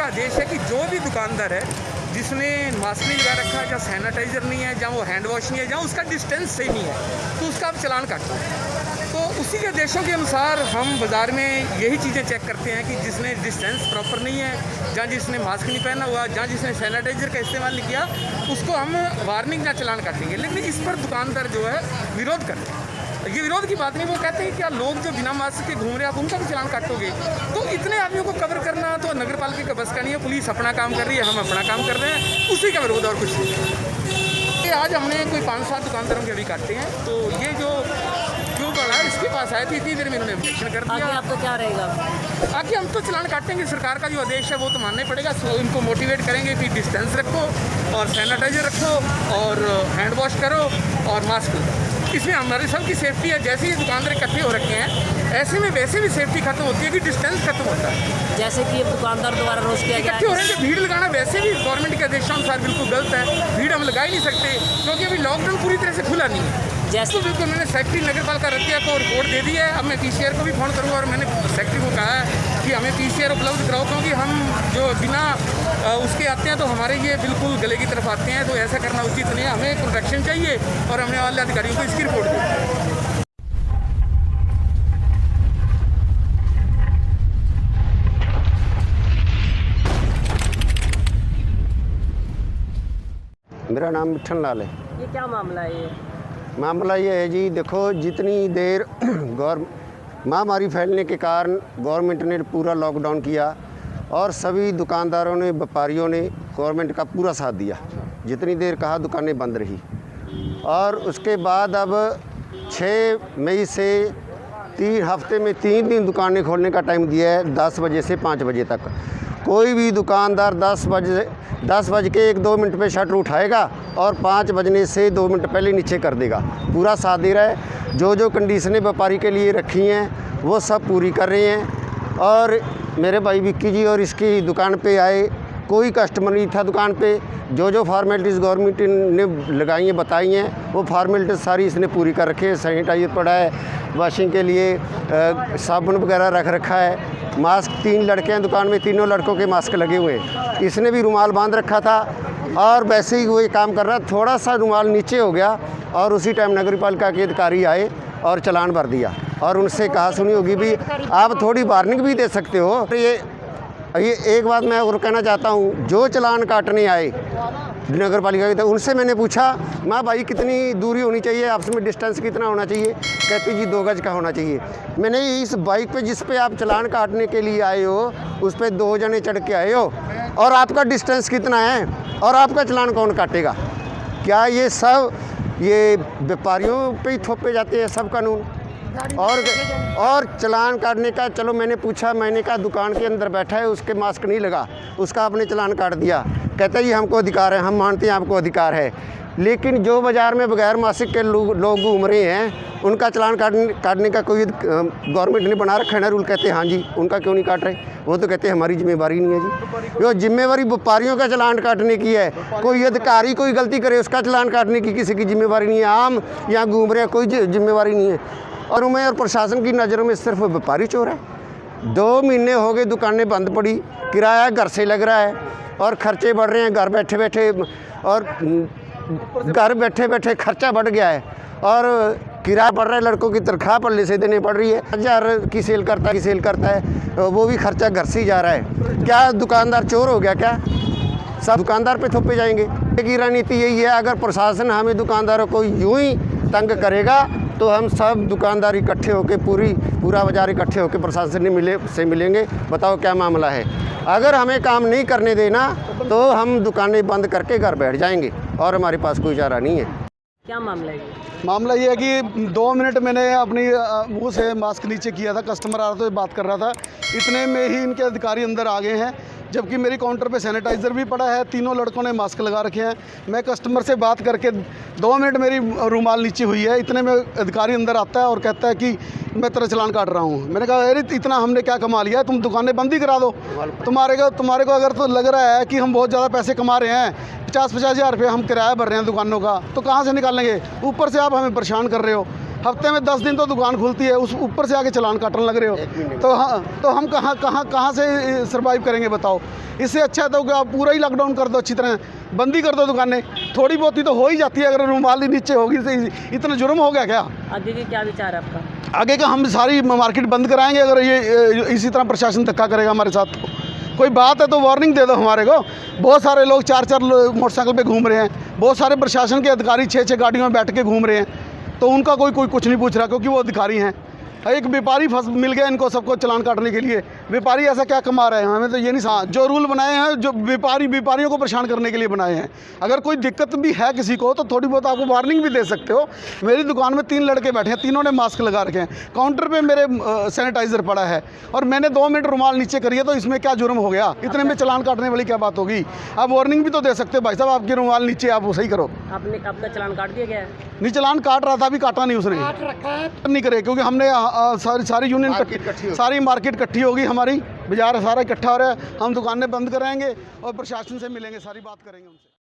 आदेश है कि जो भी दुकानदार है जिसने मास्क नहीं लगा रखा है, जहाँ सैनिटाइज़र नहीं है, जहाँ वो हैंड वॉश नहीं है, जहाँ उसका डिस्टेंस सही नहीं है, तो उसका आप चालान काटो। तो उसी के आदेशों के अनुसार हम बाज़ार में यही चीज़ें चेक करते हैं कि जिसने डिस्टेंस प्रॉपर नहीं है, जहाँ जिसने मास्क नहीं पहना हुआ, जहाँ जिसने सैनिटाइज़र का इस्तेमाल नहीं किया, उसको हम वार्निंग या चालान काटेंगे। लेकिन इस पर दुकानदार जो है विरोध कर रहे हैं। ये विरोध की बात नहीं, वो कहते हैं क्या लोग जो बिना मास्क के घूम रहे हैं आप उनका भी चालान काटोगे? तो इतने आदमियों को कवर करना तो नगर पालिका का बस का नहीं है। पुलिस अपना काम कर रही है, हम अपना काम कर रहे हैं, उसी का विरोध और कुछ नहीं। आज हमने कोई 5-7 दुकानदारों के अभी काटते हैं। तो ये जो क्यों पड़ा है इसके पास आए थे, इतनी देर में इन्होंने ऑब्जेक्शन कर दिया। आगे आपका क्या रहेगा? आगे हम तो चालान काटेंगे, सरकार का जो आदेश है वो तो मानना ही पड़ेगा। इनको मोटिवेट करेंगे कि डिस्टेंस रखो और सैनिटाइजर रखो और हैंड वॉश करो और मास्क लो। इसमें हमारे सबकी सेफ्टी है। जैसे ही दुकानदार इकट्ठे हो रखे हैं, ऐसे में वैसे भी सेफ्टी खत्म होती है कि डिस्टेंस खत्म होता है। जैसे कि दुकानदार द्वारा रोज किया गया इकट्ठे हो रहे हैं, भीड़ लगाना वैसे भी गवर्नमेंट के आदेशानुसार बिल्कुल गलत है। भीड़ हम लगा ही नहीं सकते क्योंकि अभी लॉकडाउन पूरी तरह से खुला नहीं है। जैसे तो बिल्कुल मैंने सेक्रेटरी नगर पालिका रतिया को रिपोर्ट दे दी है। अब मैं पीसीआर को भी फ़ोन करूँगा और मैंने सेक्रेटरी को कहा है कि हमें पीसीआर उपलब्ध कराओ, क्योंकि हम जो बिना उसके आते हैं तो हमारे ये बिल्कुल गले की तरफ आते हैं। तो ऐसा करना उचित नहीं है, हमें प्रोटेक्शन चाहिए और हमने वाले अधिकारियों को इसकी रिपोर्ट दी। मेरा नाम मिठन लाल है। ये क्या मामला है? ये मामला ये है जी, देखो जितनी देर महामारी फैलने के कारण गवर्नमेंट ने पूरा लॉकडाउन किया और सभी दुकानदारों ने, व्यापारियों ने गवर्नमेंट का पूरा साथ दिया। जितनी देर कहा दुकानें बंद रही और उसके बाद अब 6 मई से 3 हफ्ते में 3 दिन दुकानें खोलने का टाइम दिया है, 10 बजे से 5 बजे तक। कोई भी दुकानदार 10 बज के 1-2 मिनट पे शटर उठाएगा और 5 बजने से 2 मिनट पहले नीचे कर देगा। पूरा साथ दे रहा है। जो कंडीशनें व्यापारी के लिए रखी हैं वो सब पूरी कर रहे हैं। और मेरे भाई विक्की जी और इसकी दुकान पे आए, कोई कस्टमर नहीं था दुकान पे। जो फॉर्मेलिटीज़ गवर्नमेंट ने लगाई हैं, बताई हैं, वो फॉर्मेलिटीज़ सारी इसने पूरी कर रखी है। सैनिटाइजर पड़ा है, वॉशिंग के लिए साबुन वगैरह रख रखा है। मास्क 3 लड़के हैं दुकान में, तीनों लड़कों के मास्क लगे हुए हैं। इसने भी रुमाल बांध रखा था और वैसे ही वो काम कर रहा। थोड़ा सा रुमाल नीचे हो गया और उसी टाइम नगर पालिका के अधिकारी आए और चालान भर दिया। और उनसे कहा सुनी होगी भी आप थोड़ी वार्निंग भी दे सकते हो। ये एक बात मैं और कहना चाहता हूँ, जो चालान काटने आए नगर पालिका के, तो उनसे मैंने पूछा माँ भाई कितनी दूरी होनी चाहिए, आपस में डिस्टेंस कितना होना चाहिए? कहती जी 2 गज का होना चाहिए। मैंने इस बाइक पे जिस पे आप चालान काटने के लिए आए हो उस पर 2 जने चढ़ के आए हो और आपका डिस्टेंस कितना है और आपका चालान कौन काटेगा? क्या ये सब ये व्यापारियों पे ही थोपे जाते हैं सब कानून? और चालान काटने का, चलो मैंने पूछा, मैंने कहा दुकान के अंदर बैठा है उसके मास्क नहीं लगा, उसका आपने चालान काट दिया। कहता है ये हमको अधिकार है, हम मानते हैं आपको अधिकार है। लेकिन जो बाज़ार में बगैर मास्क के लोग घूम रहे हैं उनका चालान काटने का कोई गवर्नमेंट ने बना रखा है ना रूल? कहते हैं हाँ जी, उनका क्यों नहीं काट रहे? वो तो कहते हैं हमारी जिम्मेवारी नहीं है जी। जो जिम्मेवारी व्यापारियों का चालान काटने की है, कोई अधिकारी कोई गलती करे उसका चालान काटने की किसी की जिम्मेवारी नहीं है। आम यहाँ घूम रहे हैं, कोई जिम्मेवारी नहीं है। और मैं और प्रशासन की नज़रों में सिर्फ व्यापारी चोर है। 2 महीने हो गए दुकानें बंद पड़ी, किराया घर से लग रहा है और खर्चे बढ़ रहे हैं घर बैठे बैठे खर्चा बढ़ गया है और किराया बढ़ रहा है। लड़कों की तनख्वाह पल्ले से देने पड़ रही है। 1000 की सेल करता है वो भी खर्चा घर से ही जा रहा है। क्या दुकानदार चोर हो गया? क्या सब दुकानदार पे थोपे जाएंगे? की रणनीति यही है, अगर प्रशासन हमें दुकानदारों को यूं ही तंग करेगा तो हम सब दुकानदार इकट्ठे होकर पूरा बाज़ार इकट्ठे होकर प्रशासन से मिलेंगे। बताओ क्या मामला है? अगर हमें काम नहीं करने देना तो हम दुकानें बंद करके घर बैठ जाएंगे और हमारे पास कोई चारा नहीं है। क्या मामला है? मामला ये है कि 2 मिनट मैंने अपनी मुंह से मास्क नीचे किया था, कस्टमर आ रहा था, बात कर रहा था, इतने में ही इनके अधिकारी अंदर आ गए हैं। जबकि मेरी काउंटर पे सैनिटाइज़र भी पड़ा है, तीनों लड़कों ने मास्क लगा रखे हैं। मैं कस्टमर से बात करके 2 मिनट मेरी रुमाल नीचे हुई है, इतने में अधिकारी अंदर आता है और कहता है कि मैं तेरा चालान काट रहा हूँ। मैंने कहा अरे इतना हमने क्या कमा लिया है, तुम दुकानें बंद ही करा दो। तुम्हारे को अगर तो लग रहा है कि हम बहुत ज़्यादा पैसे कमा रहे हैं, 50-50 हज़ार रुपये हम किराया भर रहे हैं दुकानों का, तो कहाँ से निकालेंगे? ऊपर से आप हमें परेशान कर रहे हो। हफ्ते में 10 दिन तो दुकान खुलती है, उस ऊपर से आके चालान काटने लग रहे हो। तो हाँ, तो हम कहाँ से सर्वाइव करेंगे बताओ। इससे अच्छा है तो कि आप पूरा ही लॉकडाउन कर दो, अच्छी तरह बंदी कर दो दुकानें। थोड़ी बहुत ही तो हो ही जाती है, अगर रुमाल ही नीचे होगी तो इतना जुर्म हो गया क्या? आगे की क्या विचार है आपका? आगे का हम सारी मार्केट बंद कराएंगे अगर ये इसी तरह प्रशासन धक्का करेगा हमारे साथ। तो कोई बात है तो वार्निंग दे दो हमारे को। बहुत सारे लोग 4-4 मोटरसाइकिल पे घूम रहे हैं, बहुत सारे प्रशासन के अधिकारी 6-6 गाड़ियों में बैठ के घूम रहे हैं, तो उनका कोई कुछ नहीं पूछ रहा, क्योंकि वो अधिकारी हैं। एक व्यापारी फंस मिल गया इनको सबको चालान काटने के लिए। व्यापारी ऐसा क्या कमा रहे हैं, हमें तो ये नहीं समझ। जो रूल बनाए हैं जो व्यापारियों को परेशान करने के लिए बनाए हैं। अगर कोई दिक्कत भी है किसी को तो थोड़ी बहुत आपको वार्निंग भी दे सकते हो। मेरी दुकान में 3 लड़के बैठे हैं, तीनों ने मास्क लगा रखे हैं, काउंटर पे मेरे सैनिटाइज़र पड़ा है और मैंने 2 मिनट रुमाल नीचे करिए, तो इसमें क्या जुर्म हो गया? इतने में चालान काटने वाली क्या बात होगी? आप वार्निंग भी तो दे सकते हो, भाई साहब आपके रुमाल नीचे, आप वो सही करो। आपका चालान काट दिया गया है? नहीं, चालान काट रहा था, अभी काटा नहीं उसने, नहीं करे, क्योंकि हमने सारी यूनियन सारी मार्केट इकट्ठी होगी, हमारी बाजार सारा इकट्ठा हो रहा है। हम दुकानें बंद कराएंगे और प्रशासन से मिलेंगे, सारी बात करेंगे उनसे।